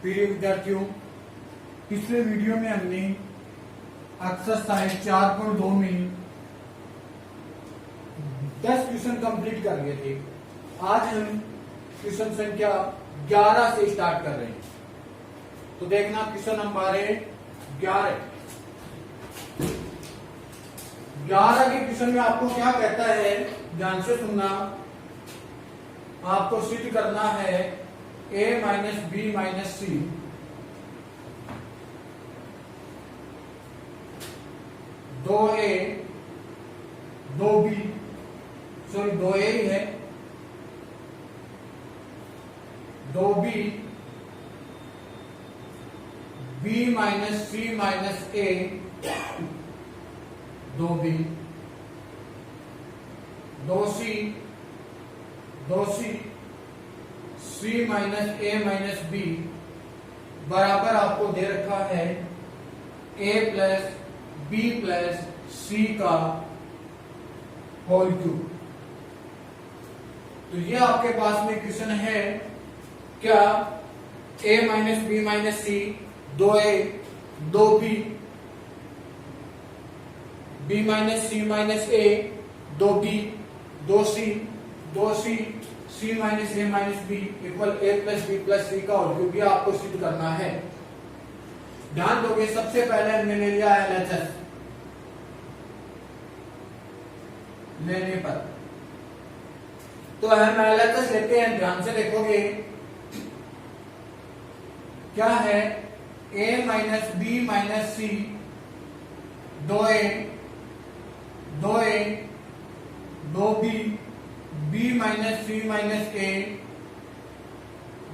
प्रिय विद्यार्थियों, पिछले वीडियो में हमने एक्सरसाइज 4.2 में 10 क्वेश्चन कंप्लीट कर लिए थे। आज हम क्वेश्चन संख्या 11 से स्टार्ट कर रहे हैं। तो देखना क्वेश्चन नंबर 11 के क्वेश्चन में आपको क्या कहता है, ध्यान से सुनना। आपको सिद्ध करना है a माइनस बी माइनस सी दो ए दो बी सॉरी दो ए ही है, दो बी बी माइनस सी माइनस ए दो बी दो सी सी माइनस ए माइनस बी बराबर आपको दे रखा है ए प्लस बी प्लस सी का होल क्यूब। तो ये आपके पास में क्वेश्चन है। क्या a माइनस बी माइनस सी दो ए दो बी माइनस सी माइनस ए दो बी दो सी सी माइनस ए माइनस बी इक्वल ए प्लस बी प्लस सी का होल क्यूब, आपको सिद्ध करना है। ध्यान दोगे, सबसे पहले हमने ले लिया LHS लेने पर, तो हम LHS लेते हैं। ध्यान से देखोगे क्या है, a माइनस बी माइनस सी दो बी माइनस सी माइनस ए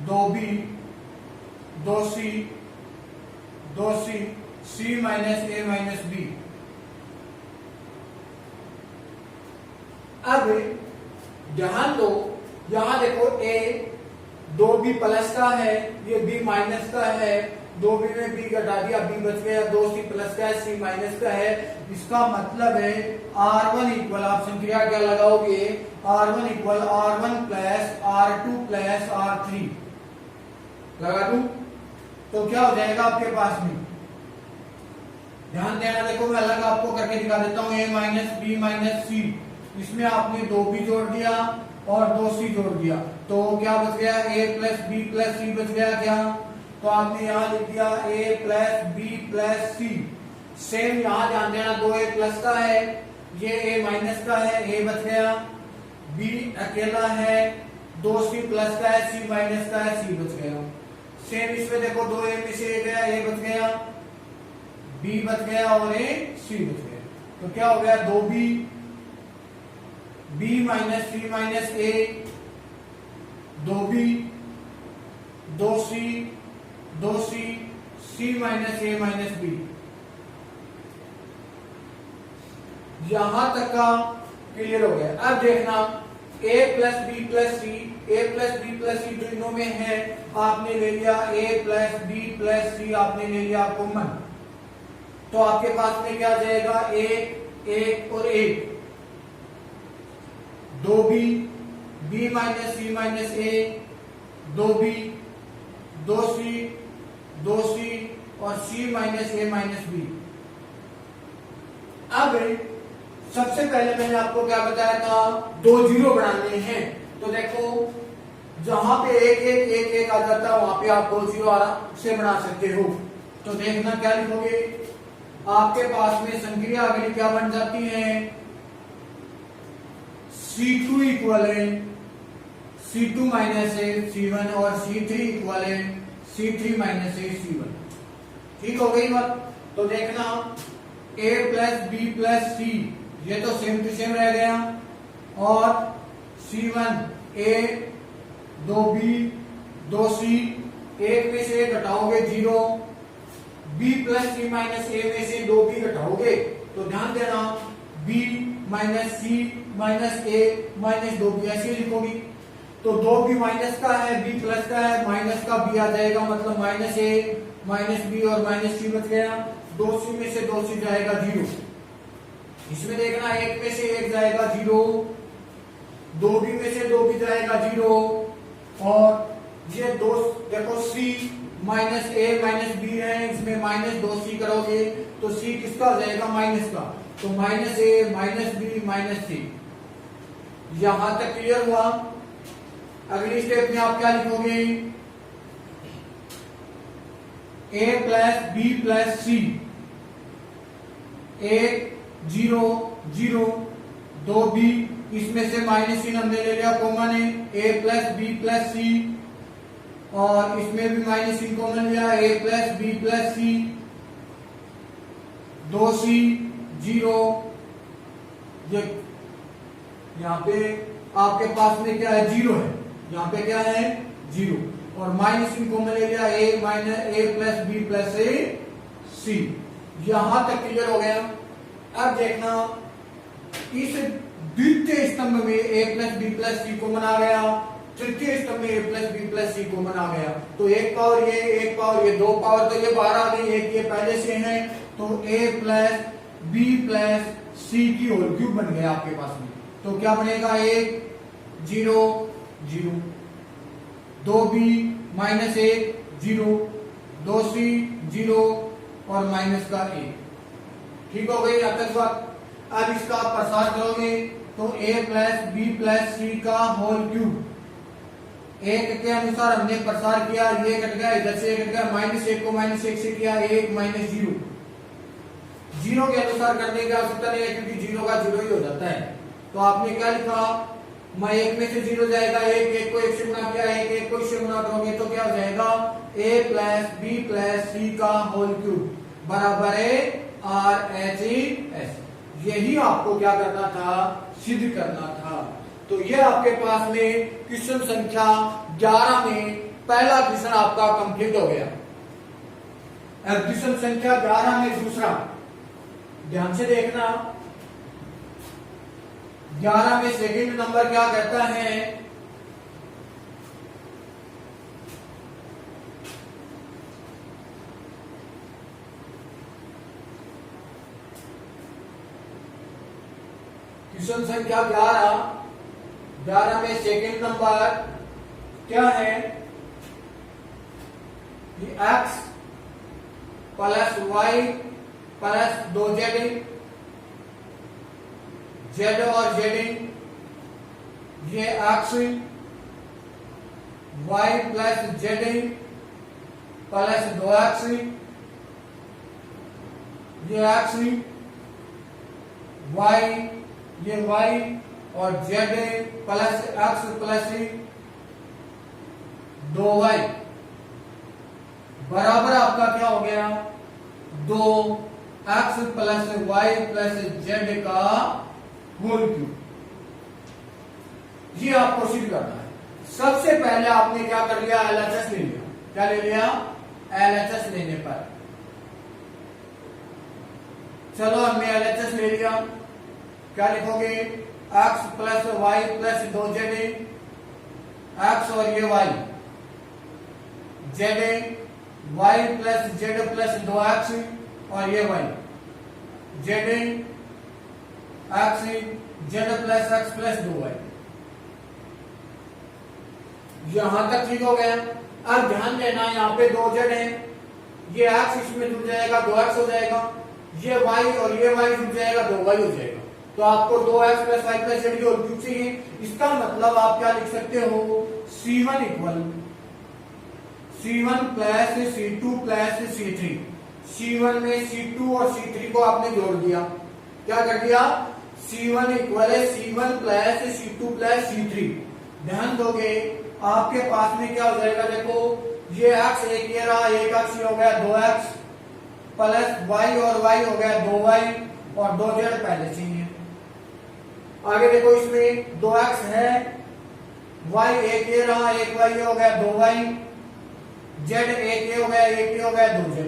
दो सी माइनस ए माइनस बी। अब ध्यान दो, यहां देखो a दो बी प्लस का है, ये बी माइनस का है, दो बी में बी घटा दिया, बी बच गया, दो सी प्लस का है, सी माइनस का है। इसका मतलब है R1 इक्वल, आप संक्रिया क्या लगाओगे, R1 equal R1 plus R2 plus R3 लगा दूं तो क्या हो जाएगा आपके पास में। ध्यान देना, देखो मैं अलग आपको करके दिखा देता हूं। a माइनस बी माइनस सी, इसमें आपने दो बी जोड़ दिया और दो सी जोड़ दिया, तो क्या बच गया, a plus B plus C बच गया। क्या, तो आपने यहां लिख दिया a plus B plus C. Same यहां ध्यान देना, दो a प्लस का है, ये a माइनस का है, a बच गया, b अकेला है, दो सी प्लस का है, c माइनस का है, c बच गया। सेम इसमें देखो, दो a में से a गया, a बच गया, b बच गया और a c बच गया। तो क्या हो गया, दो b माइनस सी माइनस ए दो b दो सी माइनस ए माइनस बी। यहां तक का क्लियर हो गया। अब देखना a प्लस बी प्लस सी दोनों में है, आपने ले लिया a प्लस बी प्लस सी, आपने ले लिया कॉमन, तो आपके पास में क्या जाएगा, एक और एक, दो बी माइनस सी माइनस ए दो सी और सी माइनस ए माइनस बी। अब सबसे पहले मैंने आपको क्या बताया था, दो जीरो बनाने हैं। तो देखो जहां पे एक आ जाता है, वहां पे आप दो जीरो आराम से बना सकते हो। तो देखना क्या लिखोगे, आपके पास में संक्रिया अगली क्या बन जाती है, C2 इक्वल है C2 माइनस ए C1 और C3 इक्वल है C3 माइनस ए C1। ठीक हो गई बात। तो देखना a प्लस बी प्लस सी, ये तो सेम टू सेम रह गया, और C1 a दो बी दो सी, एक में से घटाओगे जीरो, b प्लस सी माइनस ए में से दो बी घटाओगे, तो ध्यान देना b माइनस सी माइनस ए माइनस दो बी, ऐसे लिखोगी। तो दो बी माइनस का है, बी प्लस का है, माइनस का बी आ जाएगा, मतलब माइनस ए माइनस बी और माइनस सी बच गया। दो सी में से दो सी जाएगा जीरो, इसमें देखना एक में से एक जाएगा जीरो, दो बी में से दो बी जाएगा जीरो, और ये दो देखो सी माइनस ए माइनस बी है, इसमें माइनस 2c करोगे तो c किसका हो जाएगा, माइनस का, तो माइनस ए माइनस बी माइनस सी। यहां तक क्लियर हुआ। अगली स्टेप में आप क्या लिखोगे, a plus B plus C, 1 0 0 2b, इसमें से माइनस चिन्ह हमने ले लिया कॉमन है, a plus B plus C, और इसमें भी माइनस चिन्ह कॉमन लिया, a plus B plus C, 2c 0, ये यहाँ पे आपके पास में क्या है, 0 है, यहाँ पे क्या है 0, और माइनस चिन्ह कॉमन ले लिया, a minus a plus B plus A C. यहां तक क्लियर हो गया। अब देखना इस द्वितीय स्तंभ में a plus B plus C common आ गया, तृतीय स्तंभ में a plus B plus C common आ गया, तो एक पावर ये, एक पावर ये, दो पावर तो ये बाहर आ गई, एक ये पहले से है, तो a प्लस बी प्लस सी की होल क्यूब बन गया आपके पास में। तो क्या बनेगा, 1 0 0, 2b माइनस 1 0, 2c 0 और माइनस का 1। ठीक हो गई अब तक बात। अब इसका आप प्रसार करोगे तो a प्लस बी प्लस सी का होल क्यूब, एक के अनुसार हमने प्रसार किया, ये कट गया, इधर से कट गया, माइनस 1 को माइनस 1 से किया, 1 माइनस 0, 0 के अनुसार करने की आवश्यकता नहीं है क्योंकि 0 का 0 ही हो जाता है। तो आपने क्या लिखा, मैं 1 में से 0 जाएगा, 1 को 1 से गुणा किया, 1 को 1 से गुणा करोगे तो क्या हो जाएगा, a प्लस बी प्लस सी का होल क्यूब बराबर है RHS। यही आपको क्या करना था, सिद्ध करना था। तो ये आपके पास में क्वेश्चन संख्या 11 में पहला क्वेश्चन आपका कंप्लीट हो गया। अब क्वेश्चन संख्या 11 में दूसरा, ध्यान से देखना। 11 में सेकंड नंबर क्या कहता है, क्वेश्चन संख्या 11 में सेकंड नंबर क्या है, ये x plus Y plus 2z, z और z, ये x y plus z plus 2x, ये x y, ये y और z plus x plus 2y बराबर आपका क्या हो गया, 2x plus y plus z का होल क्यूब। ये आपको सिद्ध करना है। सबसे पहले आपने क्या कर लिया, LHS ले लिया। क्या ले लिया, LHS लेने पर, चलो हमने LHS ले लिया। क्या लिखोगे, x plus Y plus 2z, x और ये y, z y plus z plus 2x और ये y, z x z plus x plus 2y। यहां तक ठीक हो गया। अब ध्यान देना, यहाँ पे 2z है, ये x इसमें जुड़ जाएगा, 2x हो जाएगा, ये y और ये y जुड़ जाएगा, 2y हो जाएगा। तो आपको 2x plus Y plus z की होल क्यूब चाहिए। इसका मतलब आप क्या लिख सकते हो, C1 equal C1 plus C2 plus C3। C1 में C2 और C3 को आपने जोड़ दिया, क्या कर दिया, C1 इक्वल है C1 plus C2 plus C3। ध्यान दोगे आपके पास में क्या हो जाएगा, देखो ये x एक ये रहा, एक x हो गया 2x प्लस y और y हो गया 2y और 2z पहले से ही है। आगे देखो इसमें 2x है, y एक ये रहा, एक y हो गया 2y, z एक ये हो गया, एक ये हो गया 2z।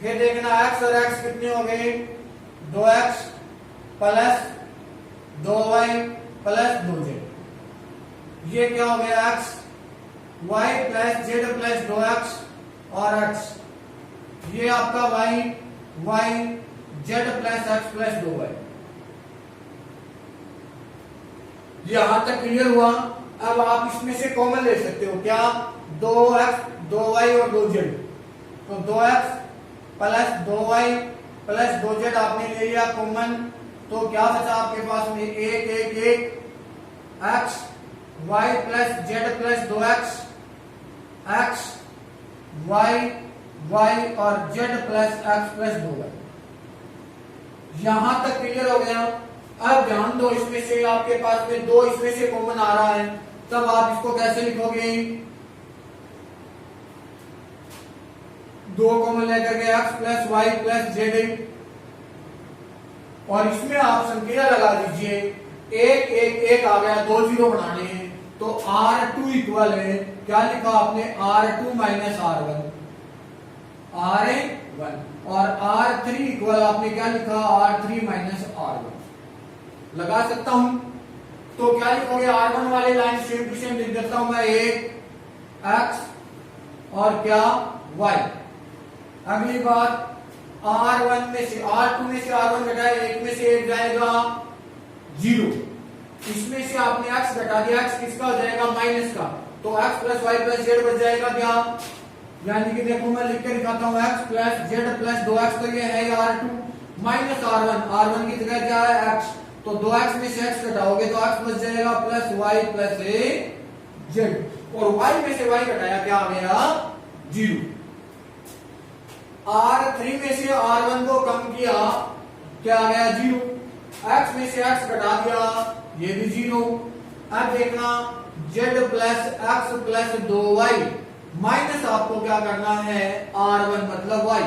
फिर देखना x और x कितने हो गए, 2x plus 2y plus 2z। ये क्या हो गया, x y plus z plus 2x और x, ये आपका y z plus x plus 2y। यहां तक क्लियर हुआ। अब आप इसमें से कॉमन ले सकते हो, क्या? 2x 2y और 2z, तो 2x plus 2y plus 2z आपने ले लिया कॉमन, तो क्या बचा आपके पास में? 1 1 1 x y plus z plus 2x x y y और z plus x plus 2y। यहां तक क्लियर हो गया? अब ध्यान दो, इसमें से आपके पास में 2 इसमें से कॉमन आ रहा है, तब आप इसको कैसे लिखोगे? 2 कॉमन लेकर के x plus Y plus z, और इसमें आप संख्या लगा दीजिए, 1 1 1 आ गया, 2 0 बनाने हैं, तो R2 इक्वल है, क्या लिखा आपने? R2 माइनस R1 R1, और R3 इक्वल आपने क्या लिखा? R3 माइनस R1 लगा सकता हूं। तो क्या लिखोगे? R1 वाले लाइन सेम टू सेम लिख देता हूं मैं, 1 x और क्या y। अगली बात, R1 में से R2 में से R1 घटाए, 1 में से 1 जाएगा 0, इसमें से आपने x घटा दिया, x किसका हो जाएगा? माइनस का, तो x plus Y plus z बच जाएगा क्या? यानी कि देखो मैं लिख के दिखाता हूं, x plus Z plus 2x, तो ये है R2 माइनस R1 की जगह क्या है? x, तो 2x में से x घटाओगे तो x बच जाएगा प्लस y प्लस जेड, और y में से y घटाया, क्या आ गया? 0। R3 में से R1 को कम किया, क्या आ गया? 0। x में से x घटा दिया, ये भी 0। अब देखना, z plus x plus 2y minus आपको क्या करना है? R1 मतलब y,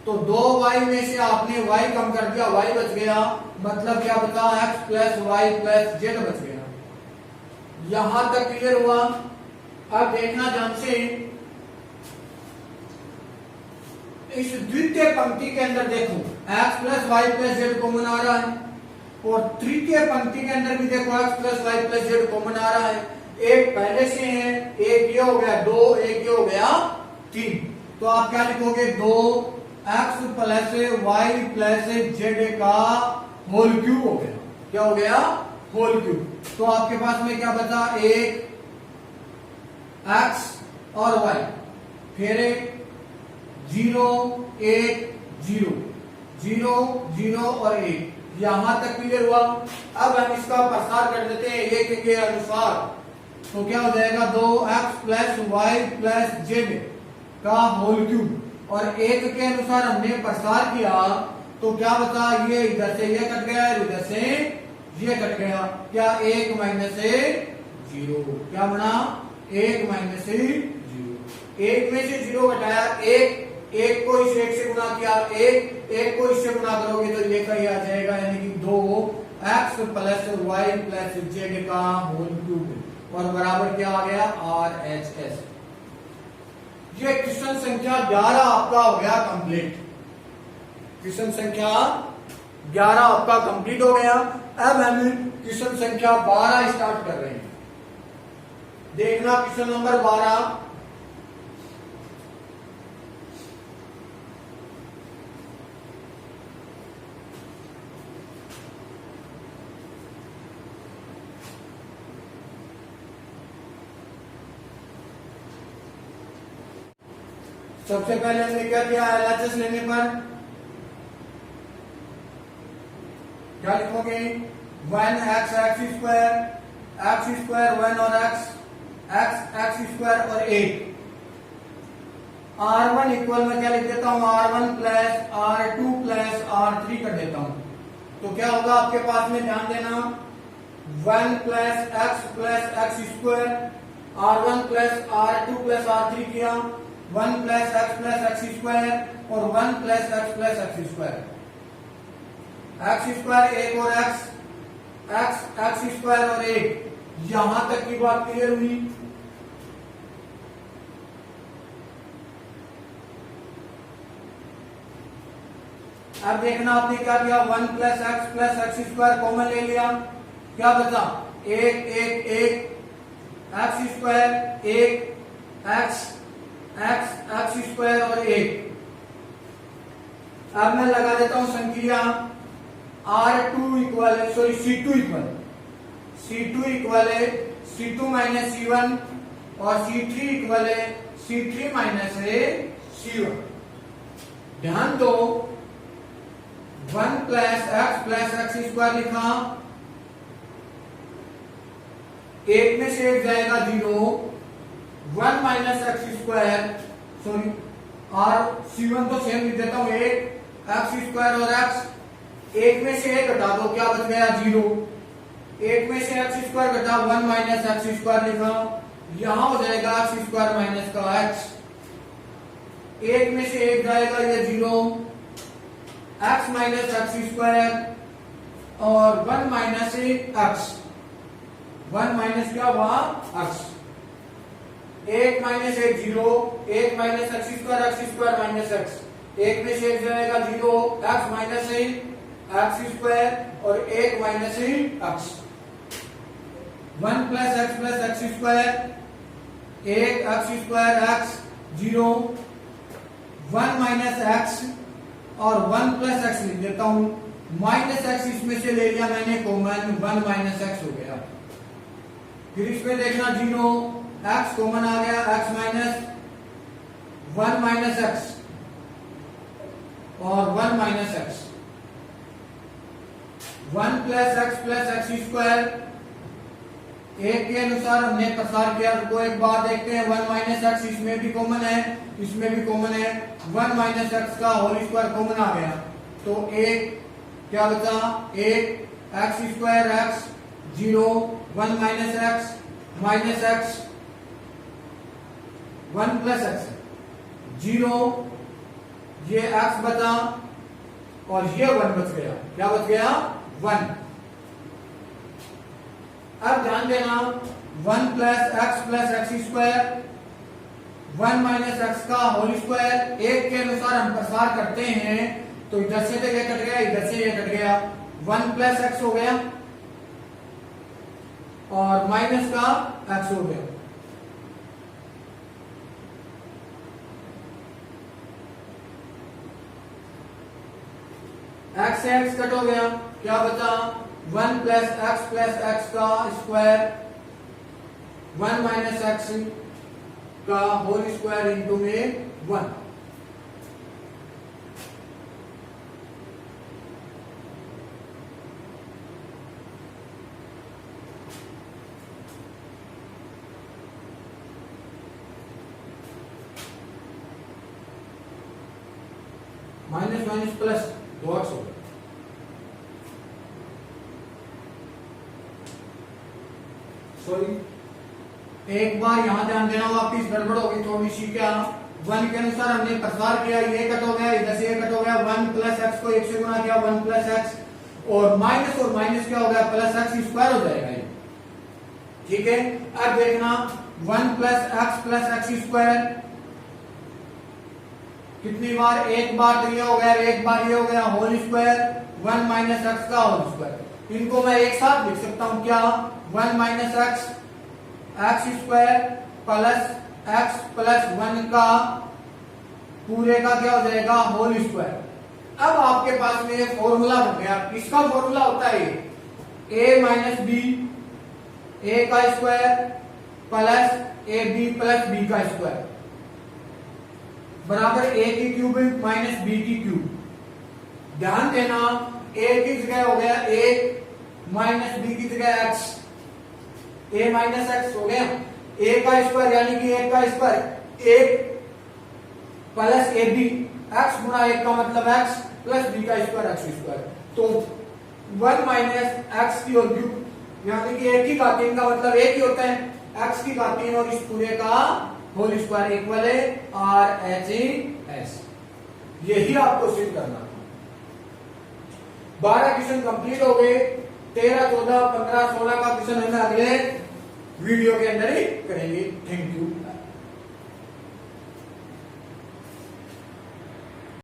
तो 2y में से आपने y कम कर दिया, y बच गया, मतलब क्या बचा? x plus Y plus z बच गया। यहां तक क्लियर हुआ? अब देखना ध्यान से, इस द्वितीय पंक्ति के अंदर देखो, x plus Y plus Z common आ रहा है, और तृतीय पंक्ति के अंदर भी देखो x plus Y plus Z common आ रहा है। एक पहले से है, एक ये हो गया 2, एक ये हो गया 3, तो आप क्या लिखोगे? 2x plus Y plus z का होल क्यूब हो गया। क्या हो गया? Whole cube. तो आपके पास में क्या बचा? एक x और y, फिर 0 1 0 0 0 और 1, यहां तक क्लियर हुआ? अब हम इसका प्रसार कर देते हैं एक के अनुसार, तो क्या हो जाएगा? 2x plus Y plus z का होल क्यूब, और 1 के अनुसार हमने प्रसार किया, तो क्या बचा? ये इधर से ये कट गया, इधर से ये कट गया, क्या? 1 माइनस 0, क्या बना? 1 माइनस 0, 1 में से 0 घटाया, 1 को इस 1 से गुणा किया, 1 को इससे गुणा करोगे तो ये का ही आ जाएगा, यानी कि 2x plus Y plus z का होल क्यूब, और बराबर क्या आ गया? RHS। ये क्वेश्चन संख्या 11 आपका हो गया कंप्लीट। क्वेश्चन संख्या 11 आपका कंप्लीट हो गया। अब हम क्वेश्चन संख्या 12 स्टार्ट कर रहे हैं। देखना क्वेश्चन नंबर 12, सबसे पहले हमने क्या किया? LHS लेने पर क्या लिखोगे? 1x x स्क्वायर 1 और x स्क्वायर और 8। R1 इक्वल में क्या लिख देता हूं? R1 plus R2 plus R3 कर देता हूं, तो क्या होगा आपके पास में? ध्यान देना, 1 plus x square, R1 plus R2 plus R3 किया, 1 प्लस x स्क्वायर और 1 plus x square, x square 1 और x स्क्वायर और 1। यहां तक की बात क्लियर हुई? अब देखना आपने क्या किया? 1 प्लस x स्क्वायर कॉमन ले लिया, क्या बचा? 1 1 1 x स्क्वायर 1 x स्क्वायर और 1। अब मैं लगा देता हूं संख्या, R2 इक्वल है, सॉरी C2 इक्वल है C2 माइनस C1 और C3 इक्वल है C3 माइनस है C1। ध्यान दो 1 प्लस एक्स स्क्वायर लिखा, एक में से एक जाएगा 0, 1 माइनस एक्स स्क्वायर सॉरी और C1 तो सेम लिख देता हूं, एक एक्स स्क्वायर और एक्स, एक में से एक घटा दो, क्या बच गया 0, एक में से एक्स स्क्वायर घटा 1 माइनस एक्स स्क्वायर लिखा, यहां हो जाएगा एक्स स्क्वायर माइनस का एक्स, एक में से एक जाएगा ये 0, एक्स माइनस एक्स स्क्वायर और 1 माइनस एक्स, 1 माइनस क्या हुआ एक्स, एक माइनस एक 0, एक minus x square minus x, एक में से एक जाएगा 0, एक्स माइनस एक्स स्क्वायर और एक minus X, 1 plus X square, एक X square X 0, 1 minus X और 1 प्लस एक्स लिख देता हूं, माइनस एक्स इसमें से ले लिया मैंने कॉमन, 1 माइनस एक्स हो गया। फिर इसमें देखना 0, एक्स कॉमन आ गया, एक्स माइनस 1 माइनस एक्स और 1 minus X, 1 plus X square, एक के अनुसार हमने प्रसार किया, तो एक बार देखते हैं 1 माइनस एक्स इसमें भी कॉमन है, इसमें भी कॉमन है, 1 माइनस एक्स का होल स्क्वायर कॉमन आ गया, तो एक क्या बचा, एक X square X 0, 1 minus X 1 plus x 0, ये एक्स बचा और ये 1 बच गया, क्या बच गया 1। अब ध्यान देना 1 plus X square, 1 minus x का होल स्क्वायर, एक के अनुसार हम प्रसार करते हैं, तो इधर से तो ये कट गया, इधर से ये कट गया, 1 प्लस एक्स हो गया और माइनस का एक्स हो गया। एक्स से एक्स कट हो गया, क्या बचा 1 प्लस एक्स का स्क्वायर, 1 माइनस एक्स का होल स्क्वायर इंटू में 1। माइनस माइनस प्लस डॉट्स हो गए। सॉरी, एक बार यहां ध्यान देना, वापिस गड़बड़ होगी थोड़ी सी, क्या 1 के अनुसार हमने प्रसार किया, ये कट हो गया, इधर से ये कट हो गया, 1 प्लस एक्स को 1 से गुणा किया, 1 प्लस एक्स और माइनस क्या हो गया प्लस एक्स स्क्वायर हो जाएगा ये, ठीक है। अब देखना 1 प्लस एक्स स्क्वायर कितनी बार, एक बार तो ये हो गया, एक बार ये हो गया, होल स्क्वायर 1 माइनस एक्स का होल स्क्वायर, इनको मैं एक साथ लिख सकता हूं, क्या 1 माइनस एक्स स्क्वायर प्लस 1 का पूरे का क्या हो जाएगा होल स्क्वायर। अब आपके पास में ये फॉर्मूला बन गया, इसका फॉर्मूला होता है a माइनस बी, ए का स्क्वायर प्लस ए बी प्लस बी का स्क्वायर बराबर a की क्यूब माइनस b की क्यूब। ध्यान देना a की जगह हो गया 1 माइनस b की जगह x, a माइनस एक्स हो गया, a का स्क्वायर यानी कि 1 का स्क्वायर 1 प्लस ए बी, एक्स गुणा 1 का मतलब x प्लस b का स्क्वायर एक्स स्क्वायर, तो 1 माइनस एक्स की होल क्यूब यानी कि 1 की घातीय का मतलब 1 ही होता है, x की घातीय और इस पूरे का होल स्क्वायर इक्वल है RHS। यही आपको सिद्ध करना। 12 क्वेश्चन कंप्लीट हो गए, 13, 14, 15, 16 का क्वेश्चन हम अगले वीडियो के अंदर ही करेंगे। Thank you.